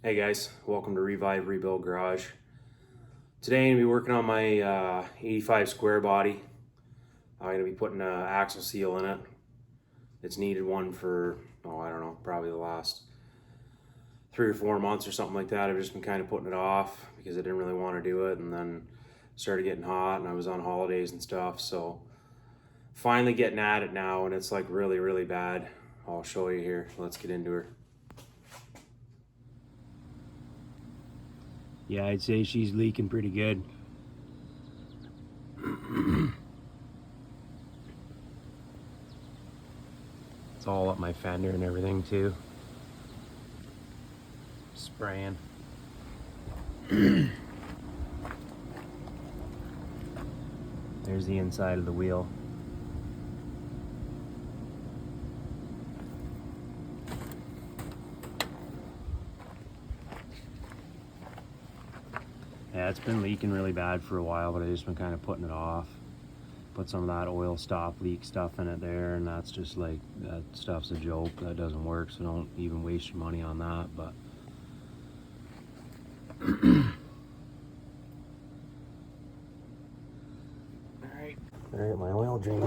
Hey guys, welcome to Revive Rebuild Garage. Today I'm going to be working on my 85 square body. I'm going to be putting an axle seal in it. It's needed one for, I don't know, probably the last 3 or 4 months or something like that. I've just been kind of putting it off because I didn't really want to do it, and then started getting hot and I was on holidays and stuff, so finally getting at it now, and it's like really, really bad. I'll show you here. Let's get into her. Yeah, I'd say she's leaking pretty good. It's all up my fender and everything too. Spraying. There's the inside of the wheel. Yeah, it's been leaking really bad for a while, but I've just been kind of putting it off. Put some of that oil stop leak stuff in it there, and that's just like, that stuff's a joke. That doesn't work, so don't even waste your money on that. But Alright, my oil drain.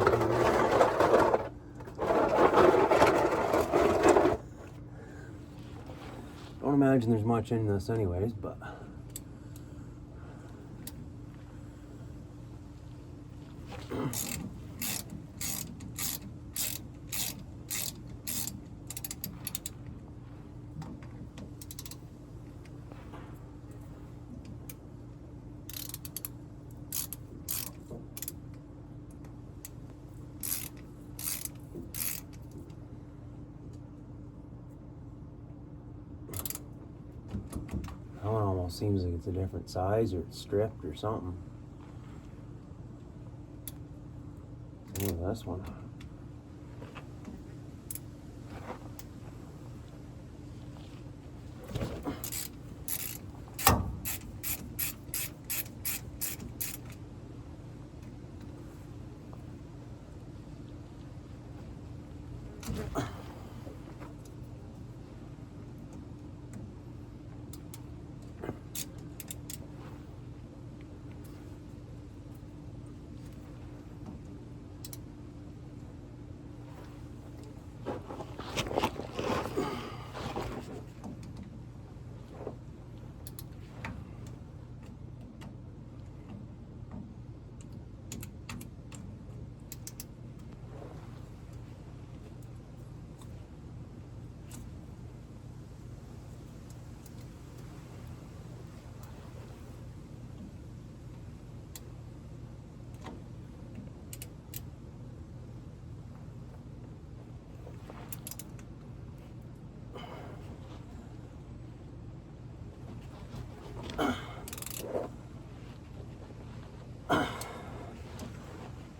Don't imagine there's much in this anyways, but that one almost seems like it's a different size, or it's stripped or something. Same with this one.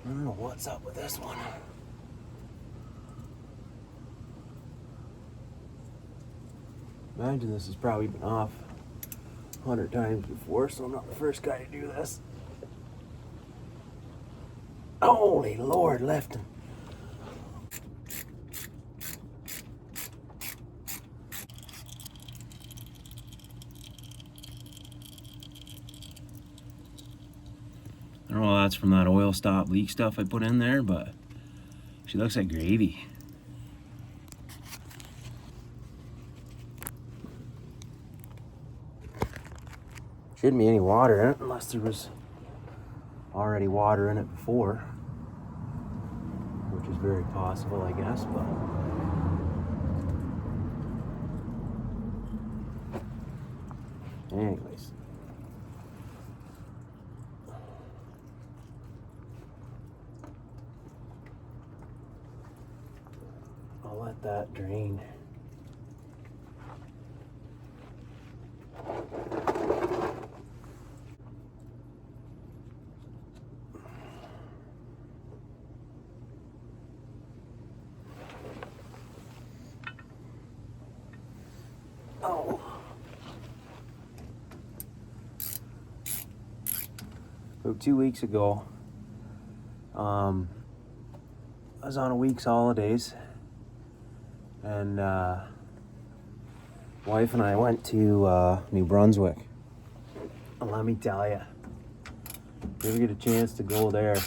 I don't know what's up with this one. Imagine this has probably been off 100 times before, so I'm not the first guy to do this. Holy Lord, left him. I don't know if that's from that oil stop leak stuff I put in there, but she looks like gravy. Shouldn't be any water in it unless there was already water in it before, which is very possible, I guess, but anyways. I'll let that drain. Oh. So 2 weeks ago, I was on a week's holidays, and Wife and I went to New Brunswick. And let me tell you, if you ever get a chance to go there,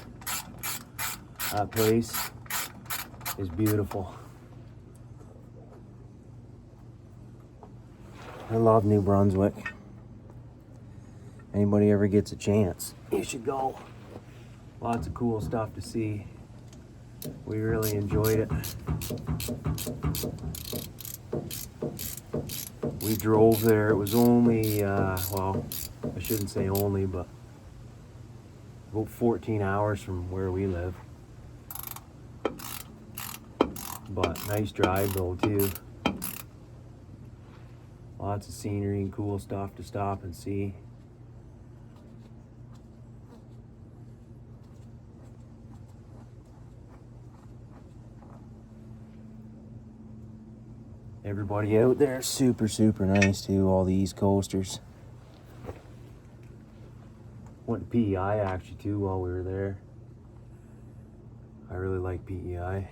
that place is beautiful. I love New Brunswick. Anybody ever gets a chance, you should go. Lots of cool stuff to see. We really enjoyed it. We drove there. It was only, well, I shouldn't say only, but about 14 hours from where we live. But nice drive though too. Lots of scenery and cool stuff to stop and see. Everybody out there super nice too, all the East Coasters. Went to PEI actually too while we were there. I really like PEI.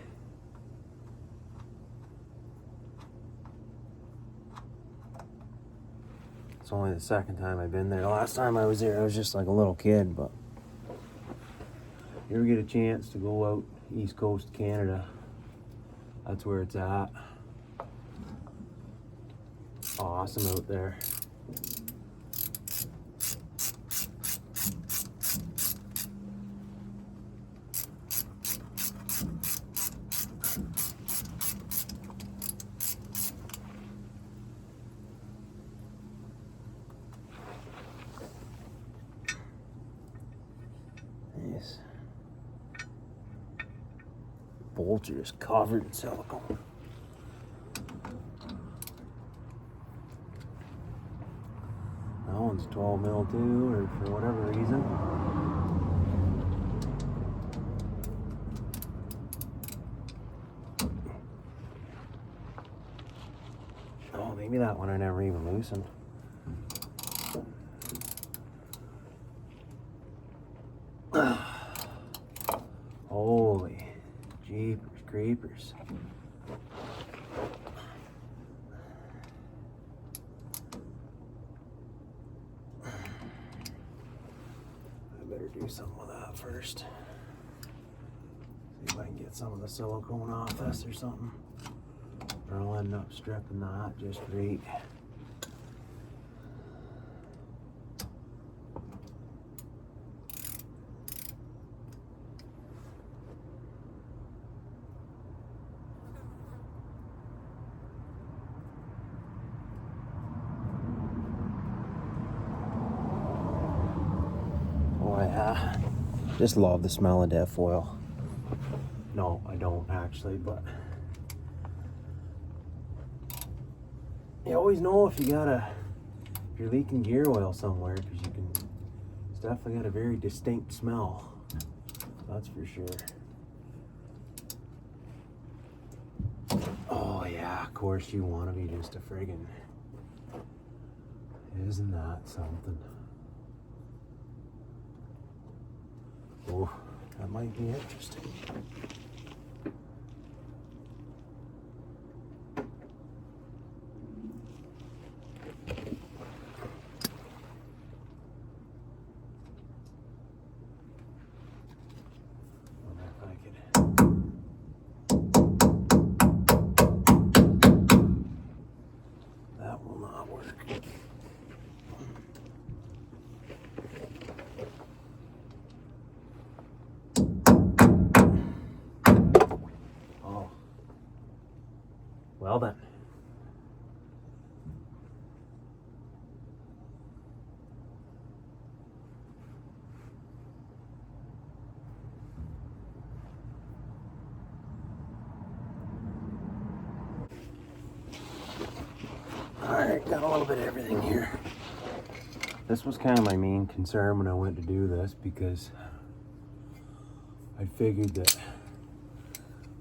It's only the second time I've been there. The last time I was there, I was just like a little kid, but you ever get a chance to go out East Coast Canada, that's where it's at. Awesome out there. Nice. Bolts are just covered in silicone. That one's 12 mil too, or for whatever reason. Oh, maybe that one I never even loosened. Holy jeepers creepers. Do something with that first. See if I can get some of the silicone off this or something. Or I'll end up stripping that just great. Just love the smell of death foil. No, I don't actually, but you always know if you're leaking gear oil somewhere, because it's definitely got a very distinct smell. That's for sure. Oh yeah, of course you want to be just a friggin'. Isn't that something? Oh, that might be interesting. Wonder if I could. That will not work. Well then. Alright, got a little bit of everything here. This was kind of my main concern when I went to do this, because I figured that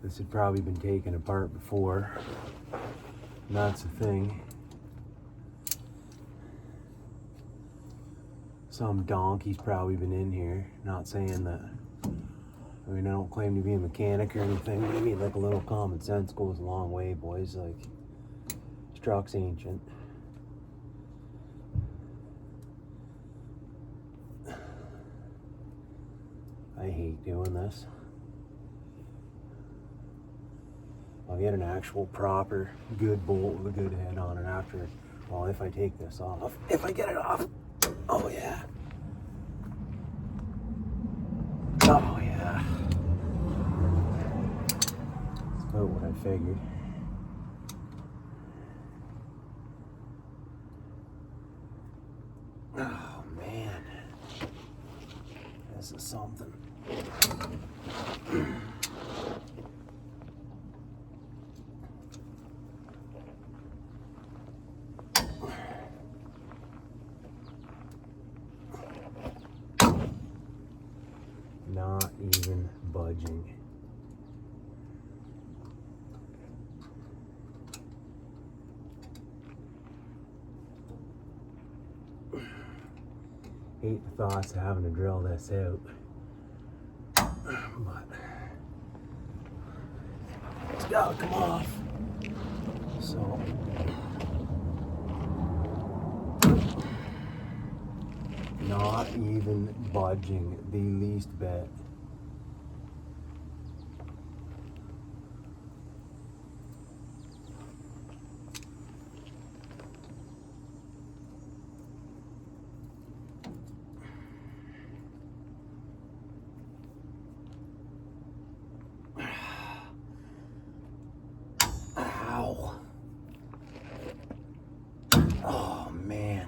this had probably been taken apart before. And that's the thing. Some donkey's probably been in here. Not saying that, I mean, I don't claim to be a mechanic or anything. Maybe like a little common sense goes a long way, boys. Like, just truck's ancient. I hate doing this. I'll get an actual proper good bolt with a good head on it after, well, if I take this off. If I get it off. Oh yeah. Oh yeah. That's about what I figured. Oh man. This is something. Not even budging. Hate the thoughts of having to drill this out, but it's gotta come off. So not even budging the least bit. Ow. Oh man.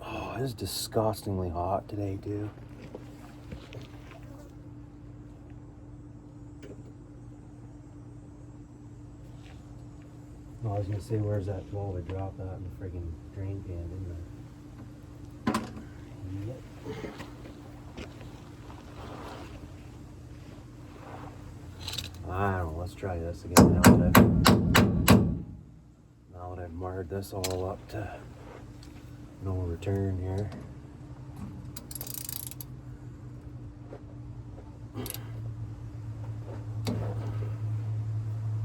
Oh, it's disgustingly hot today too. Oh, I was gonna say, where's that? Well, we dropped that in the friggin' drain pan, didn't I? Yep. I don't know, let's try this again now that I've marred this all up to no return here.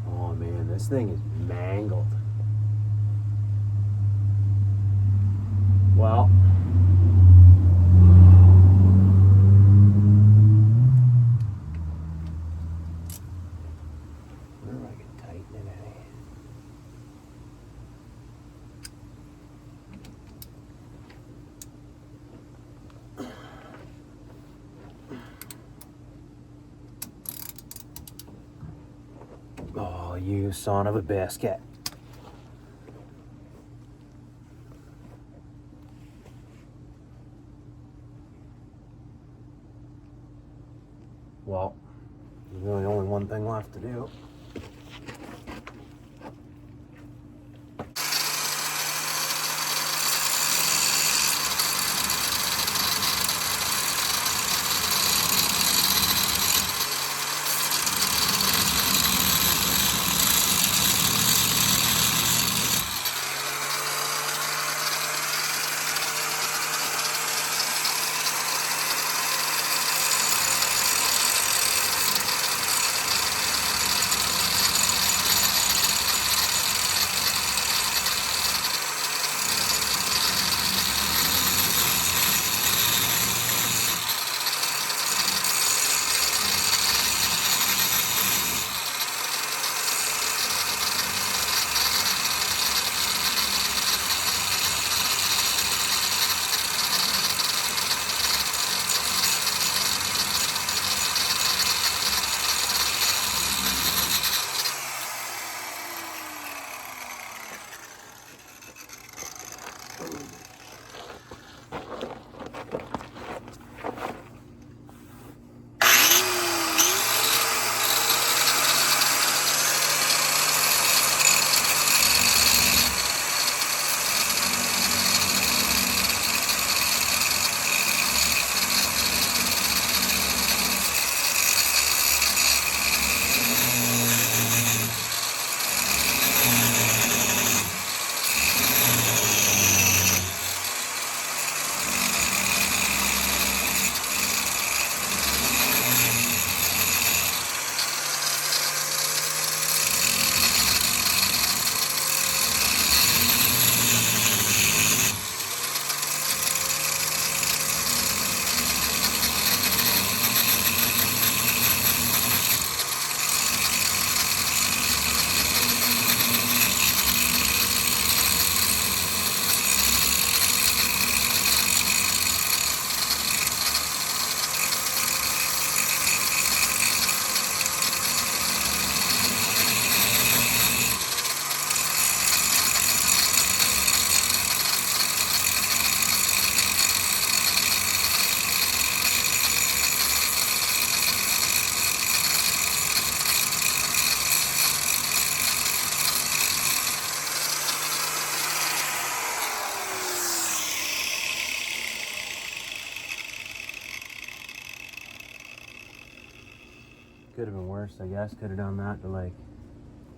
Oh man, this thing is mangled. Well, where do I can tighten it at? Oh, you son of a biscuit. Well, there's really only one thing left to do. Could have been worse, I guess. Could have done that to like,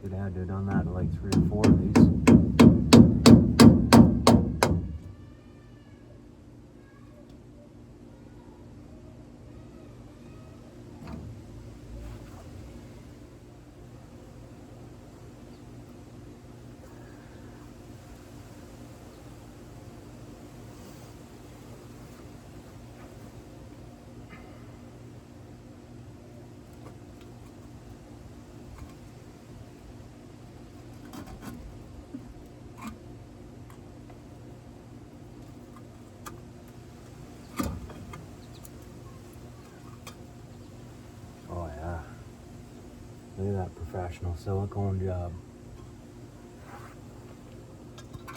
could have had to have done that to like 3 or 4 of these. Oh yeah. Look at that professional silicone job. I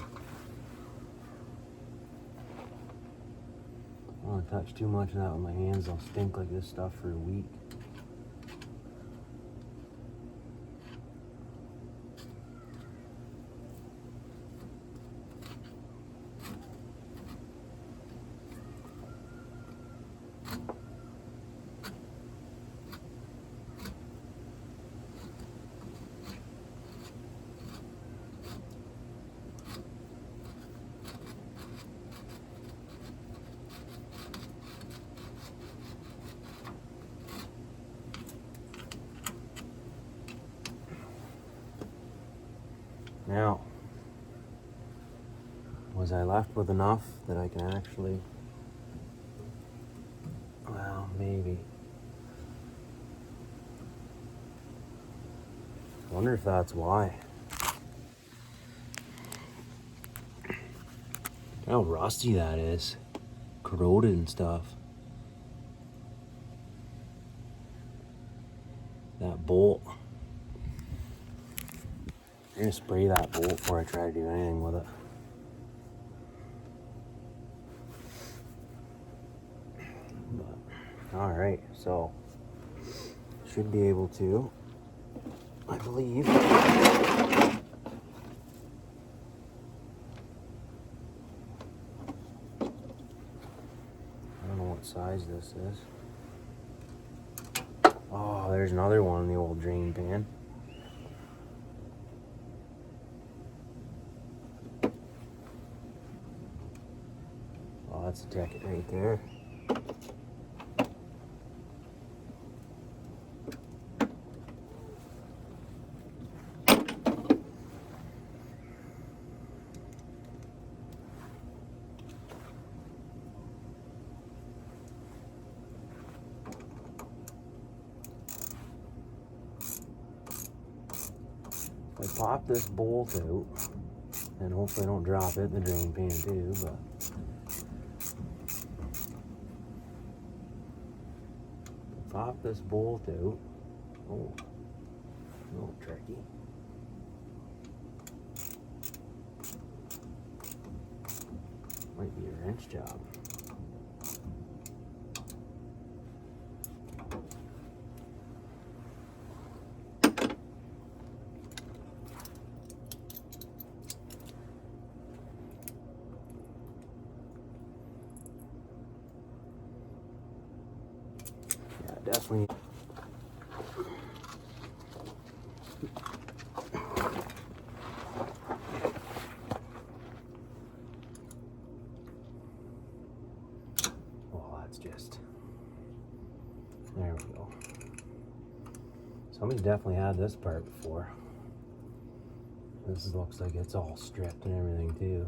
don't want to touch too much of that with my hands. I'll stink like this stuff for a week. Now, was I left with enough that I can actually, well, maybe. I wonder if that's why. How rusty that is. Corroded and stuff. That bolt. I'm gonna spray that bolt before I try to do anything with it. Alright, so should be able to, I believe. I don't know what size this is. Oh, there's another one in the old drain pan. Oh, that's a ticket right there. If I pop this bolt out, and hopefully I don't drop it in the drain pan too, but pop this bolt out. Oh, a little tricky. Might be a wrench job. Yeah, definitely. Oh, that's just, there we go. Somebody's definitely had this part before. This looks like it's all stripped and everything too.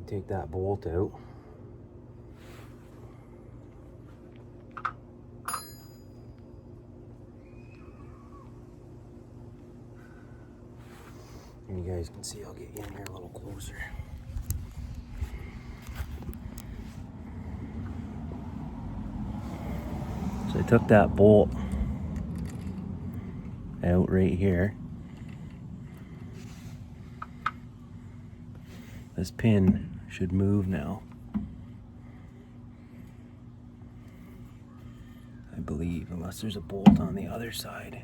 Take that bolt out. And you guys can see, I'll get you in here a little closer. So I took that bolt out right here. This pin should move now, I believe, unless there's a bolt on the other side,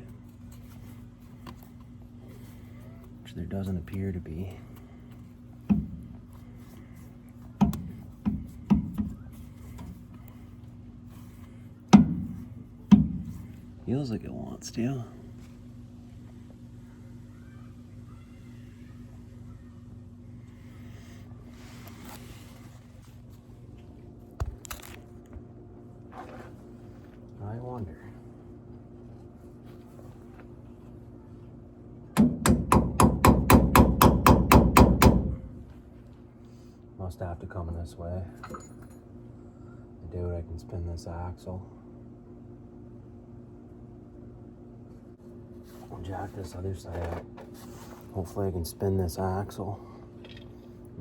which there doesn't appear to be. Feels like it wants to. I wonder. Must have to come this way. I doubt I can spin this axle. I'll jack this other side up. Hopefully I can spin this axle.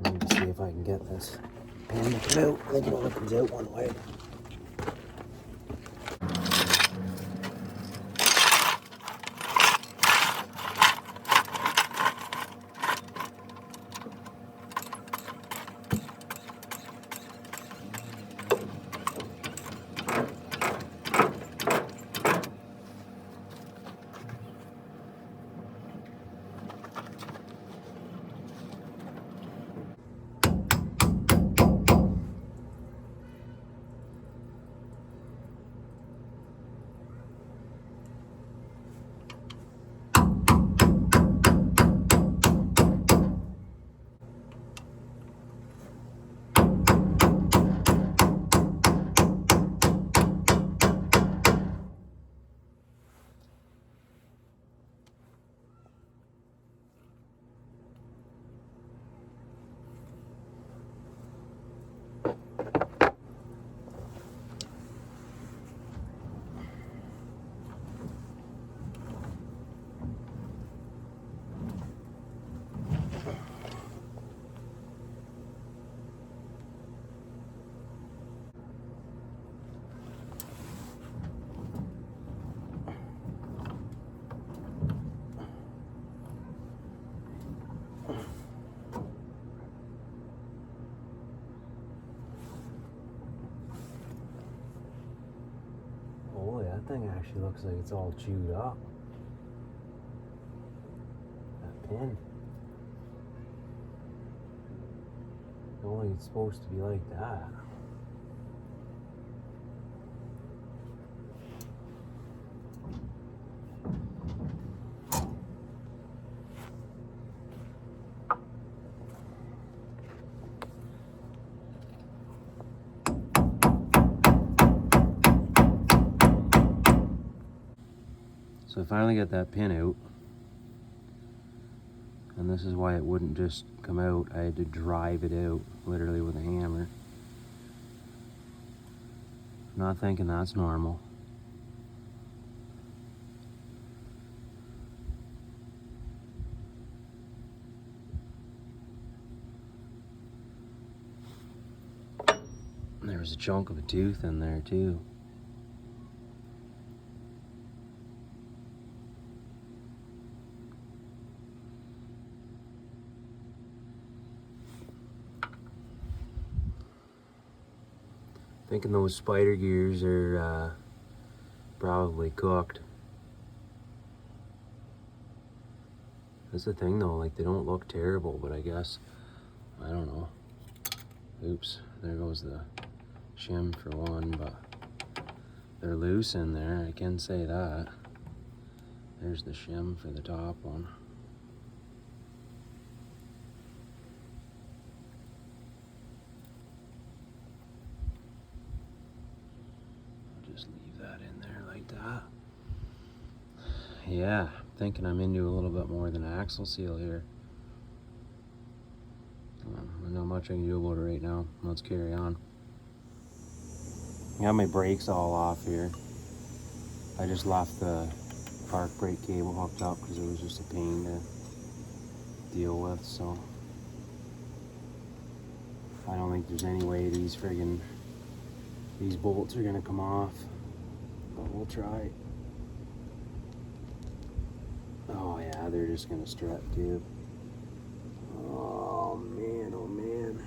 I need to see if I can get this pin to come out. I think it only comes out one way. Holy, that thing actually looks like it's all chewed up. That pin. I don't think it's supposed to be like that. So I finally got that pin out, and this is why it wouldn't just come out. I had to drive it out, literally with a hammer. Not thinking that's normal. There was a chunk of a tooth in there too. Thinking those spider gears are probably cooked. That's the thing though, like they don't look terrible, but I guess, I don't know. Oops, there goes the shim for one, but they're loose in there, I can say that. There's the shim for the top one. Just leave that in there like that. Yeah, thinking I'm into a little bit more than an axle seal here. There's not much I can do about it right now. Let's carry on. Got my brakes all off here. I just left the park brake cable hooked up because it was just a pain to deal with, so I don't think there's any way these bolts are gonna come off, but we'll try. Oh yeah, they're just gonna strut too. Oh man, oh man.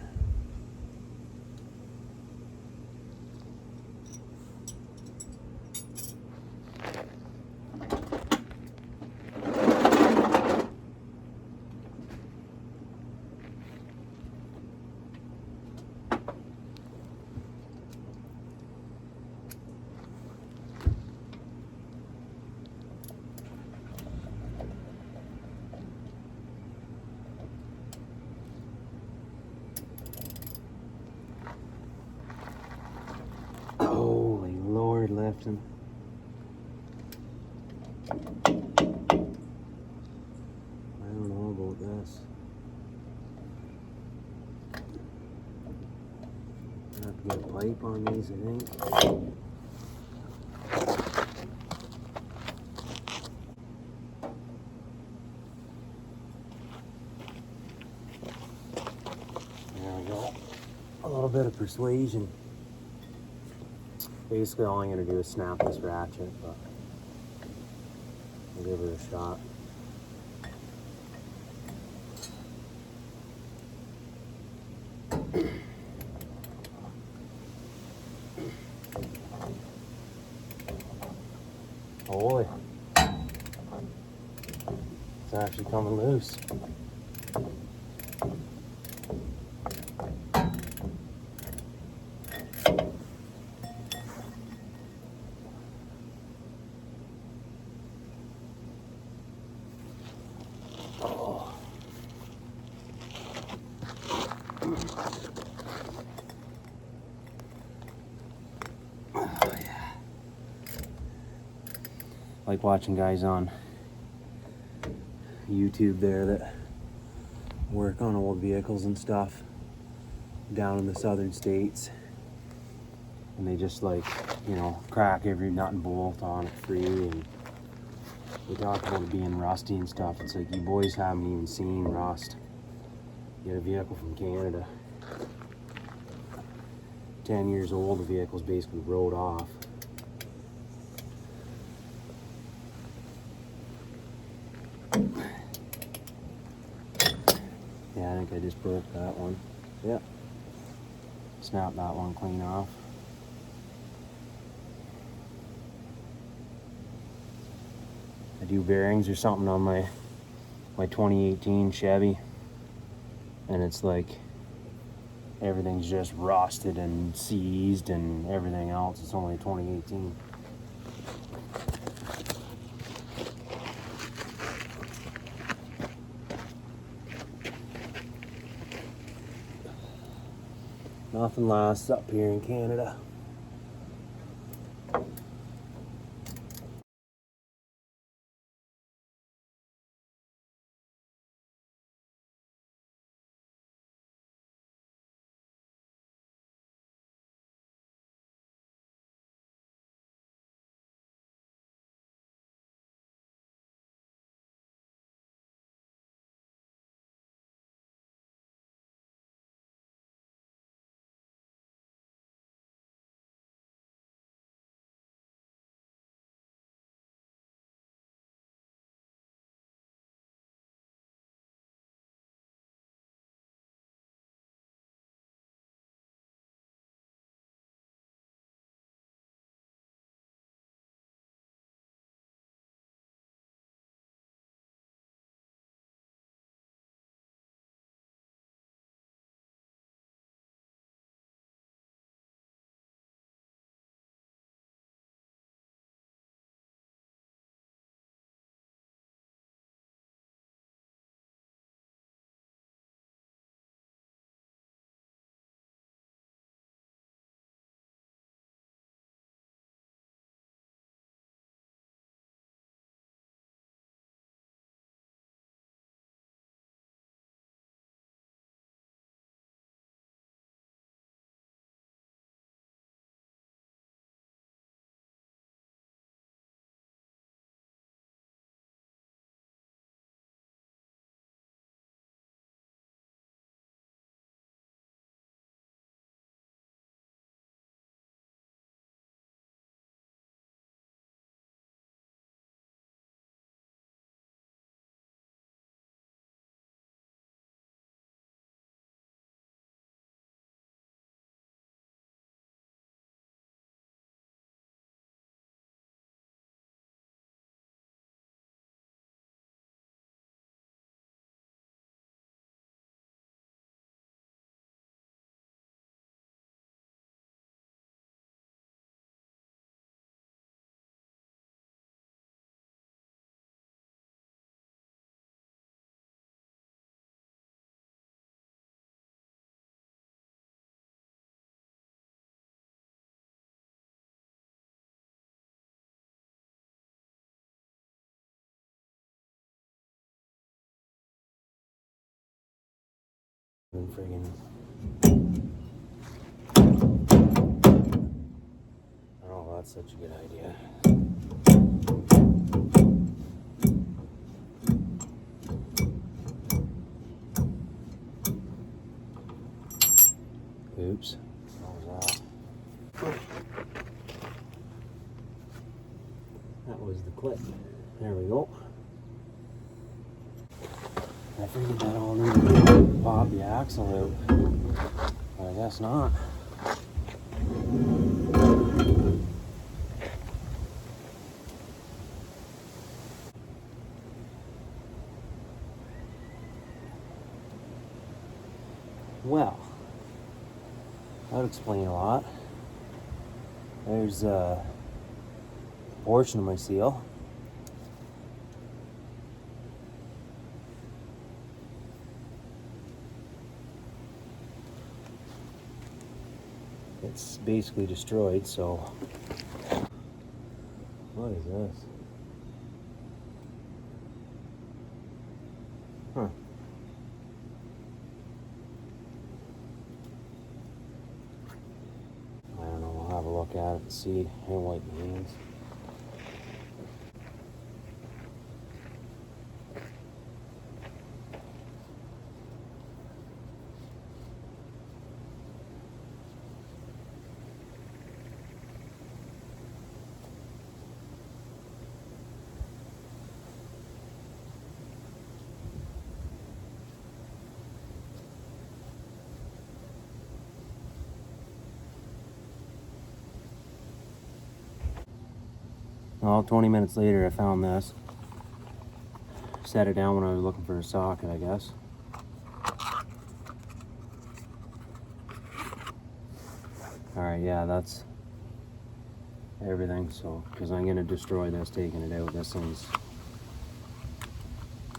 lifting. I don't know about this. I have to get a pipe on these, I think. There we go. A little bit of persuasion. Basically all I'm going to do is snap this ratchet, but I'll give it a shot. Holy. It's actually coming loose. Oh. Oh, yeah. Like watching guys on YouTube there that work on old vehicles and stuff down in the southern states, and they just, like, you know, crack every nut and bolt on it free, and they talk about it being rusty and stuff. It's like, you boys haven't even seen rust. You get a vehicle from Canada, 10 years old, the vehicle's basically rode off. Yeah, I think I just broke that one. Yeah. Snap that one clean off. I do bearings or something on my 2018 Chevy, and it's like everything's just rusted and seized and everything else. It's only 2018. Nothing lasts up here in Canada. Friggin' oh, that's such a good idea. Oops. What was that? That was the clip. There we go. I figured that all needed to pop the axle out. But I guess not. Well, that would explain a lot. There's a portion of my seal. It's basically destroyed, so what is this? Huh. I don't know, we'll have a look at it and see what it means. Well, 20 minutes later I found this. Set it down when I was looking for a socket, I guess. Alright, yeah, that's everything, so, because I'm going to destroy this, taking it out. This thing's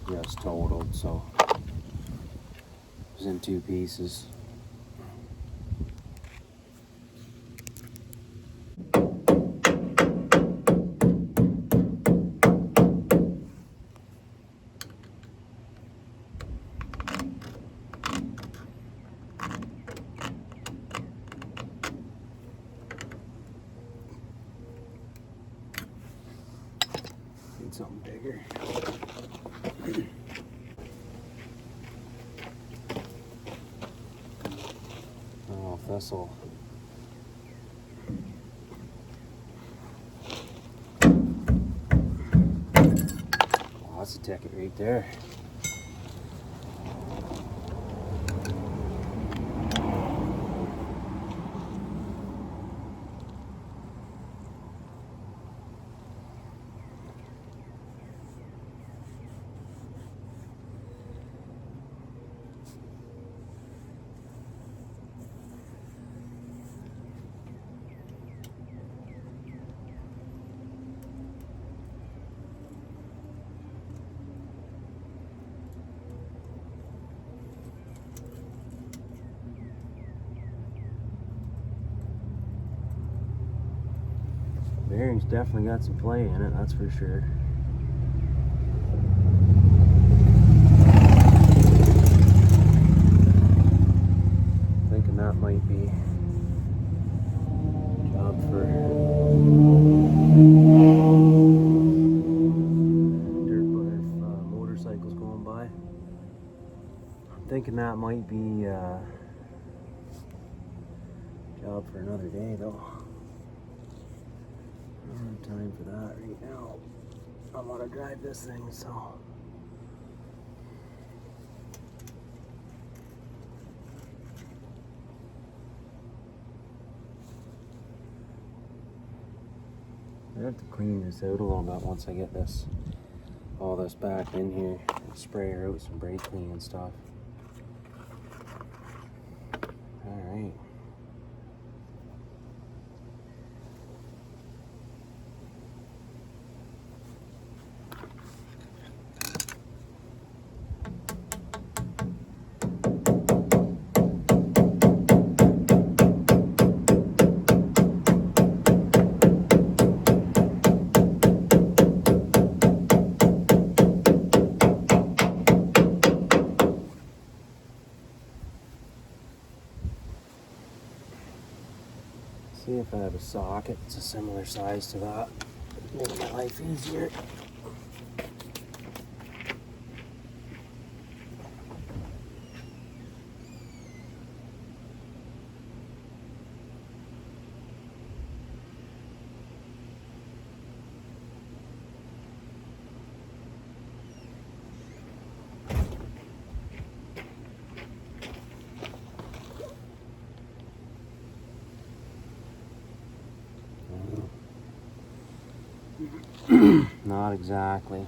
just totaled, so it was in 2 pieces. Need something bigger. I don't know if this'll. Oh, that's a ticket right there. Bearing's definitely got some play in it, that's for sure. Thinking that might be a job for dirt bike, motorcycles going by. I'm thinking that might be a job for another day though. I don't have time for that right now. I want to drive this thing, so. I have to clean this out a little bit once I get all this back in here and spray her out some brake clean and stuff. All right. if I have a socket, it's a similar size to that. Make my life easier. Not exactly.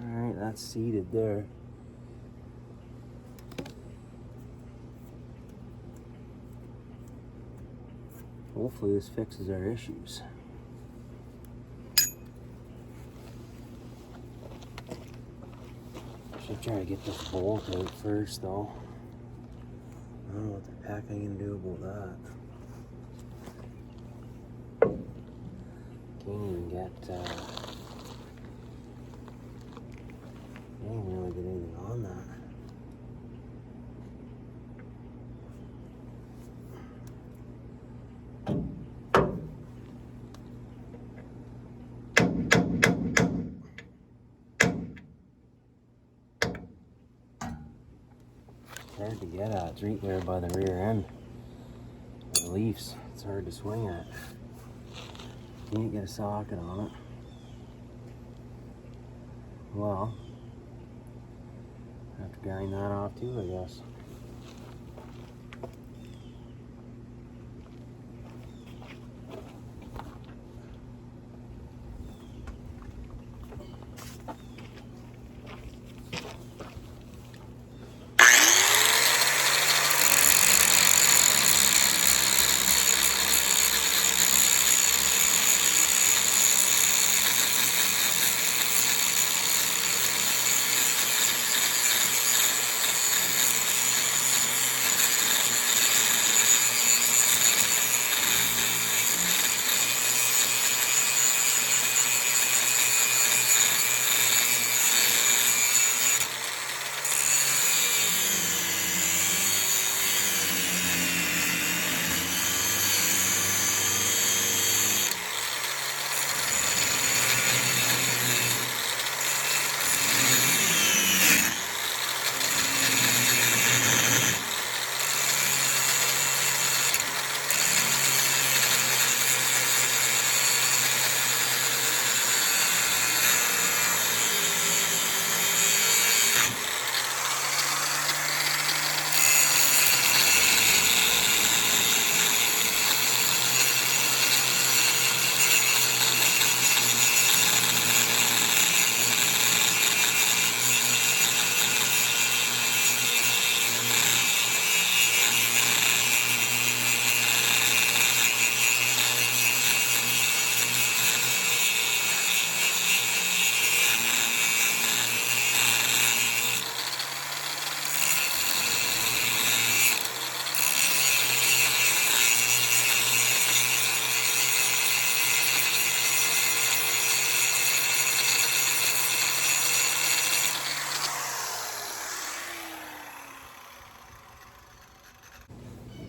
Alright, that's seated there. Hopefully this fixes our issues. Should try to get this bolt out first though. I don't know what the heck I'm gonna do about that. Can't even get can't even really get anything on that. It's hard to get at. It's right there by the rear end. The leaves. It's hard to swing at. Can't get a socket on it. Well, have to grind that off too, I guess.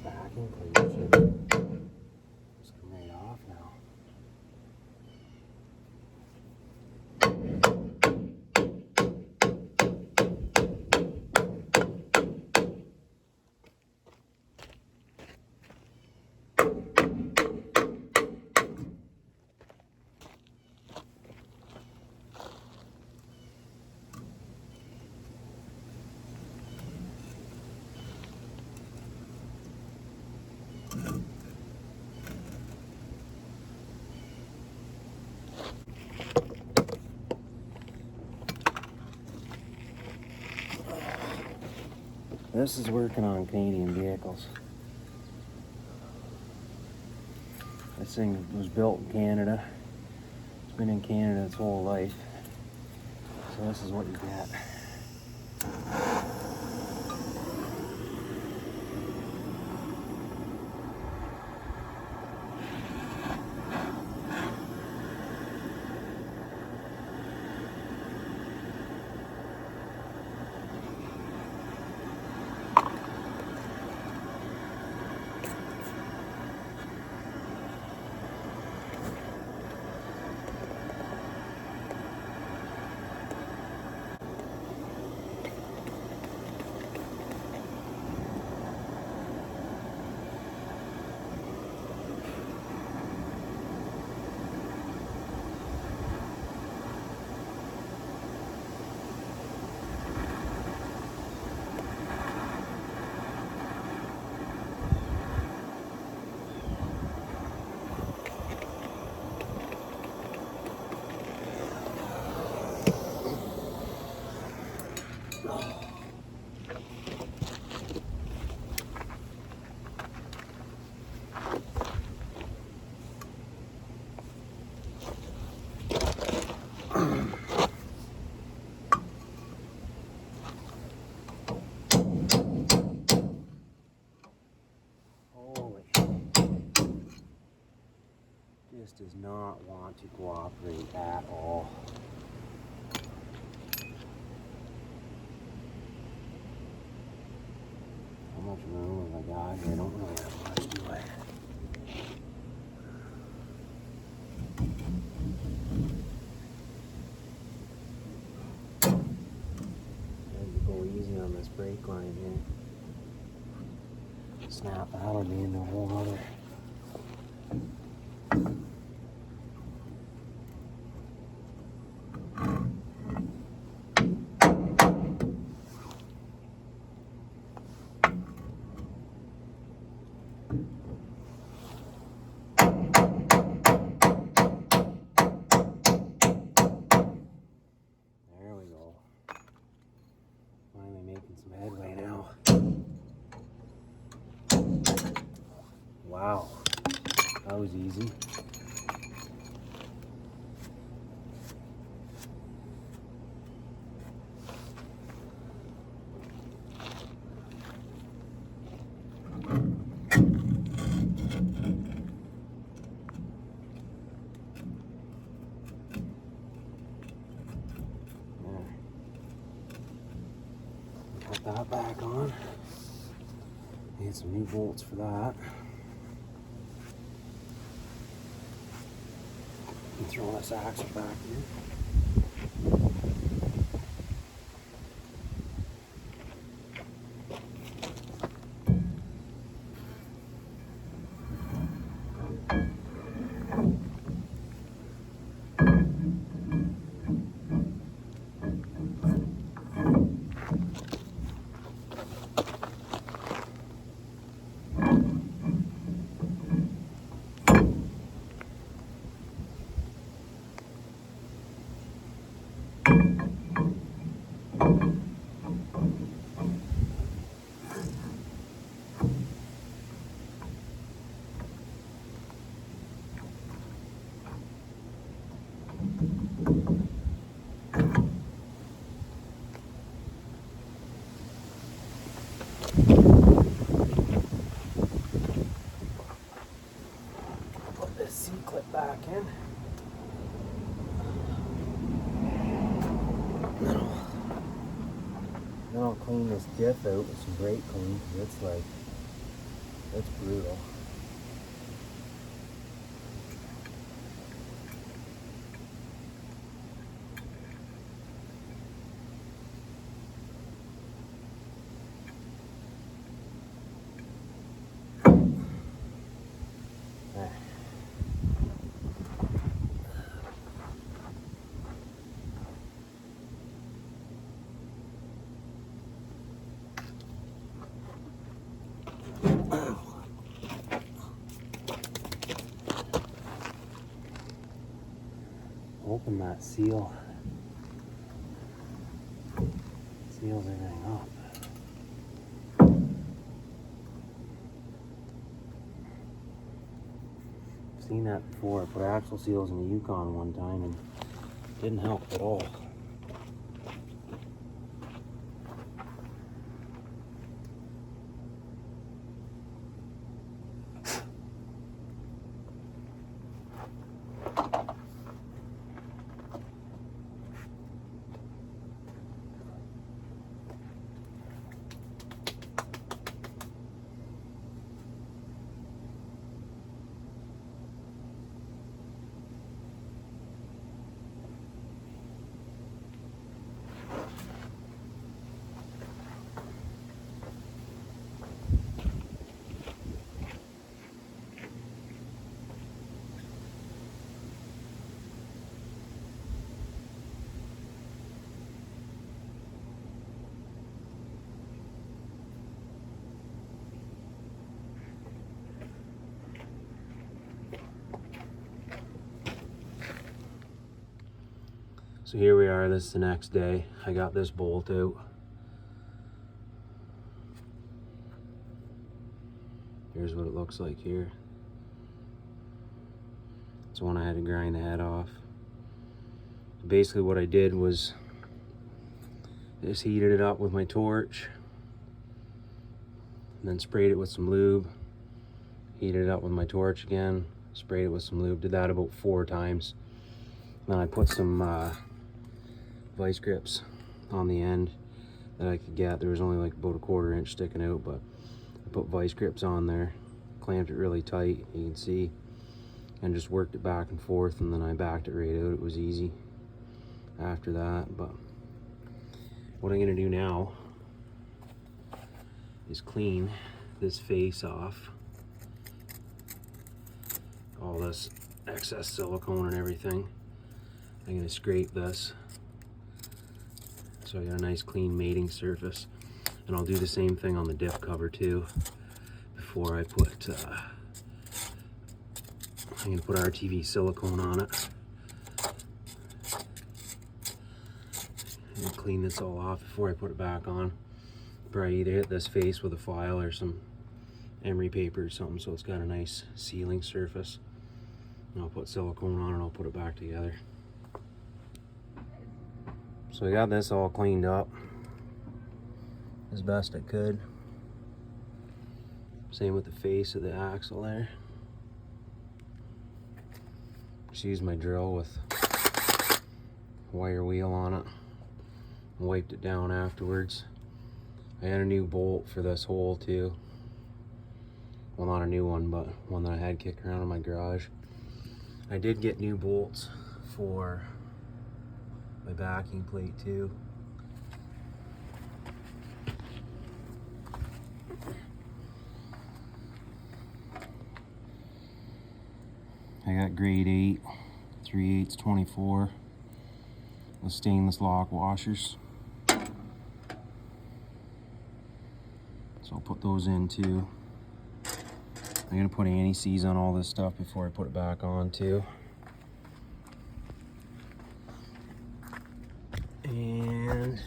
Backing plate should just come right off now. This is working on Canadian vehicles. This thing was built in Canada. It's been in Canada its whole life. So this is what you get. Just does not want to cooperate at all. How much room have I got here? I don't really have much, do I? Gotta go easy on this brake line here. Snap that'll be into a whole other. There we go. Finally making some headway now. Wow, that was easy. Put that back on. Need some new bolts for that. And throw this axle back in. Put this C-clip back in. Then I'll clean this diff out with some brake clean because it's brutal. Open that seal. Seals everything up. seen that before. I put axle seals in the Yukon one time and it didn't help at all. So here we are, this is the next day. I got this bolt out. Here's what it looks like here. It's one I had to grind the head off. Basically what I did was just heated it up with my torch, and then sprayed it with some lube, heated it up with my torch again, sprayed it with some lube. Did that about 4 times. Then I put some vice grips on the end that I could get. There was only like about a 1/4 inch sticking out, but I put vice grips on there, clamped it really tight, you can see, and just worked it back and forth, and then I backed it right out. It was easy after that. But what I'm gonna do now is clean this face off, all this excess silicone and everything. I'm gonna scrape this so I got a nice clean mating surface, and I'll do the same thing on the dip cover too before I put I'm gonna put RTV silicone on it and clean this all off before I put it back on. Probably either hit this face with a file or some emery paper or something so it's got a nice sealing surface, and I'll put silicone on and I'll put it back together. So I got this all cleaned up as best I could. Same with the face of the axle there. Just used my drill with wire wheel on it and wiped it down afterwards. I had a new bolt for this hole too. Well, not a new one, but one that I had kicking around in my garage. I did get new bolts for my backing plate too. I got grade 8, 3/8 24 with stainless lock washers. So I'll put those in too. I'm gonna put anti-seize on all this stuff before I put it back on too. And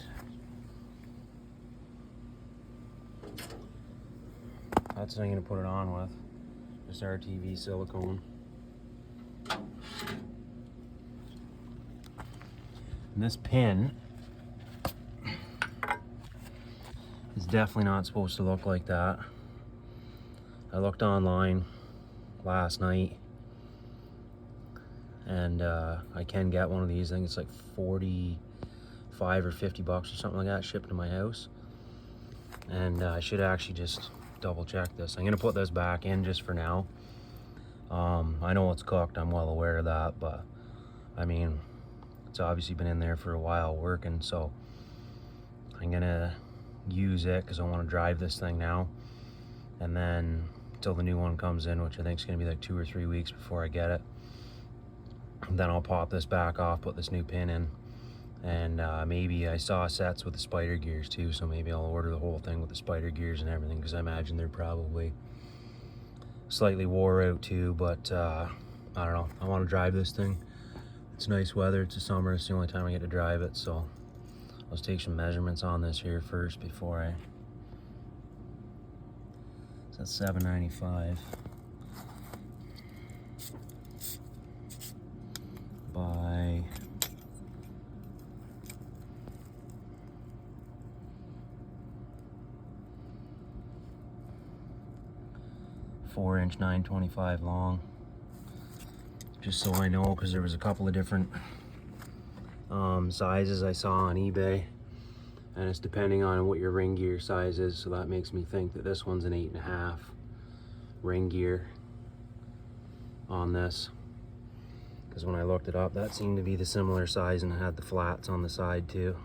that's what I'm gonna put it on with, just RTV silicone. And this pin is definitely not supposed to look like that. I looked online last night, and I can get one of these. I think it's like 45 or 50 bucks or something like that, shipped to my house. And I should actually just double check this. I'm gonna put this back in just for now. I know it's cooked, I'm well aware of that, but I mean, it's obviously been in there for a while working, so I'm gonna use it because I want to drive this thing now, and then until the new one comes in, which I think is gonna be like 2 or 3 weeks before I get it, then I'll pop this back off, put this new pin in, and maybe I saw sets with the spider gears too, so maybe I'll order the whole thing with the spider gears and everything, because I imagine they're probably slightly wore out too. But I don't know, I want to drive this thing. It's nice weather, it's the summer, it's the only time I get to drive it, so let's take some measurements on this here first before I... So that's 795. by 4-inch 925 long. Just so I know, because there was a couple of different sizes I saw on eBay, and it's depending on what your ring gear size is, so that makes me think that this one's an 8.5 ring gear on this, because when I looked it up, that seemed to be the similar size, and it had the flats on the side too.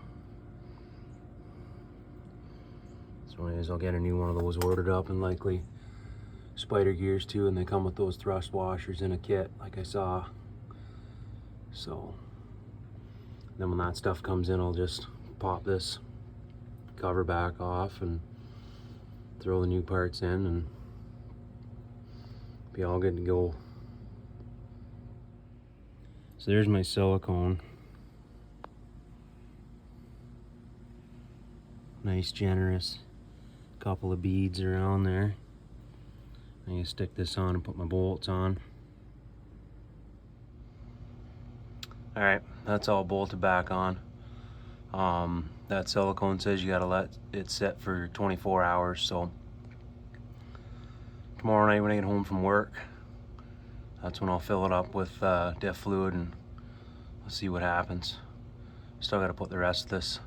So anyways, I'll get a new one of those ordered up, and likely spider gears too, and they come with those thrust washers in a kit like I saw. So then when that stuff comes in, I'll just pop this cover back off and throw the new parts in and be all good to go. So there's my silicone. Nice generous couple of beads around there. I'm gonna stick this on and put my bolts on. All right, that's all bolted back on. That silicone says you gotta let it sit for 24 hours, so tomorrow night when I get home from work, that's when I'll fill it up with diff fluid and we'll see what happens. Still gotta put the rest of this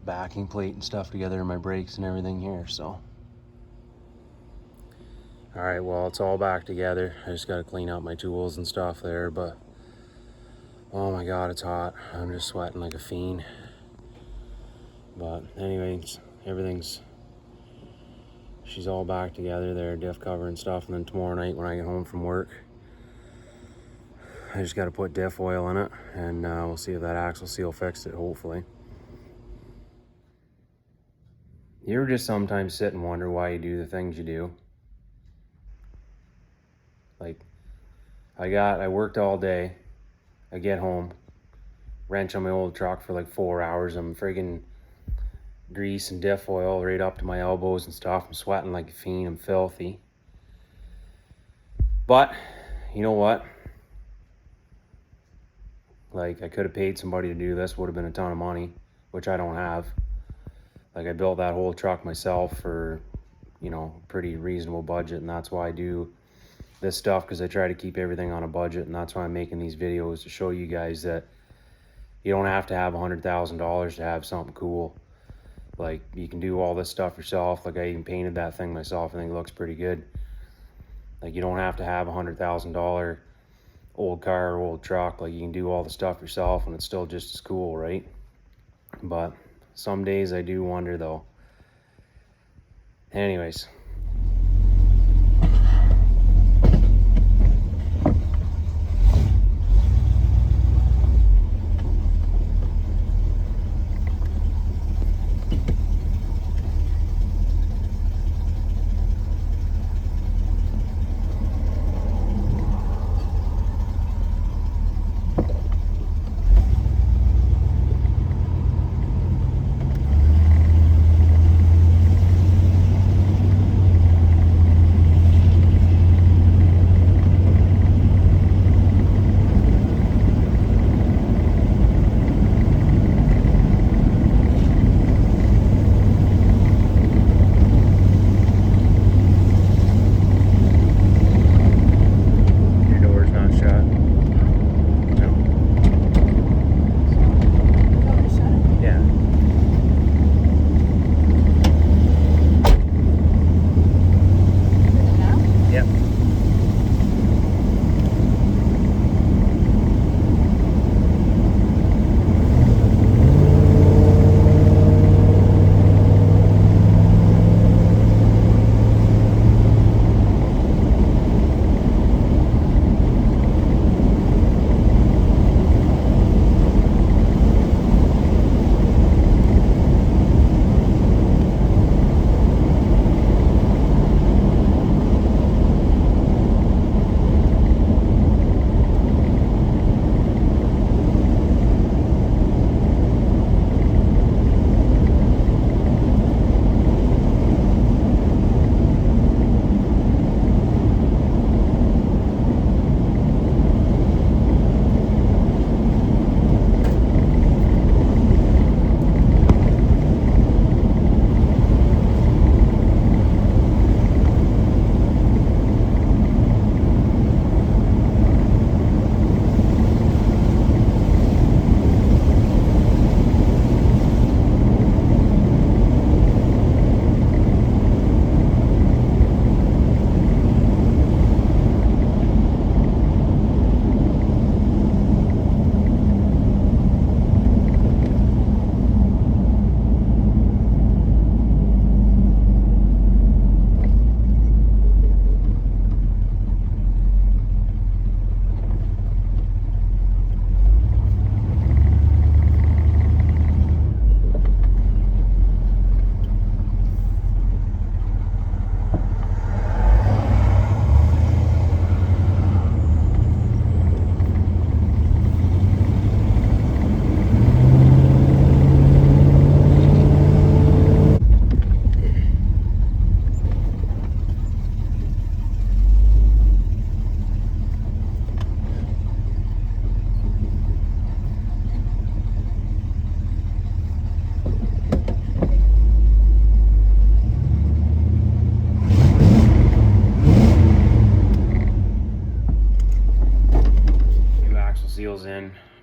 backing plate and stuff together, my brakes and everything here, so. All right, well, it's all back together. I just gotta clean out my tools and stuff there, but oh my God, it's hot. I'm just sweating like a fiend. But anyways, she's all back together there, diff cover and stuff, and then tomorrow night when I get home from work, I just gotta put diff oil in it, and we'll see if that axle seal fixed it, hopefully. You ever just sometimes sit and wonder why you do the things you do? Like, I worked all day, I get home, wrench on my old truck for like 4 hours, I'm friggin' grease and diff oil right up to my elbows and stuff, I'm sweating like a fiend, I'm filthy. But, you know what? Like, I could have paid somebody to do this, would have been a ton of money, which I don't have. Like, I built that whole truck myself for, you know, pretty reasonable budget, and that's why I do this stuff, because I try to keep everything on a budget, and that's why I'm making these videos, to show you guys that you don't have to have $100,000 to have something cool. Like, you can do all this stuff yourself. Like, I even painted that thing myself. I think it looks pretty good. Like, you don't have to have $100,000 old car or old truck. Like, you can do all the stuff yourself and it's still just as cool, right? But some days I do wonder though. Anyways,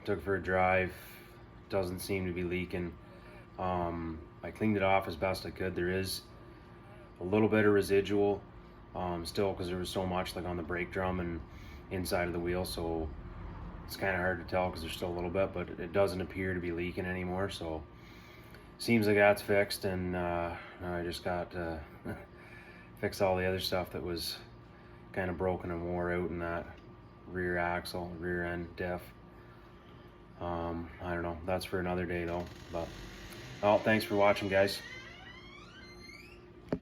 took it for a drive. Doesn't seem to be leaking. I cleaned it off as best I could. There is a little bit of residual still, because there was so much like on the brake drum and inside of the wheel, so it's kind of hard to tell because there's still a little bit, but it doesn't appear to be leaking anymore. So seems like that's fixed, and now I just got to fix all the other stuff that was kind of broken and wore out in that rear axle, rear end diff. I don't know, that's for another day though. But well, thanks for watching, guys.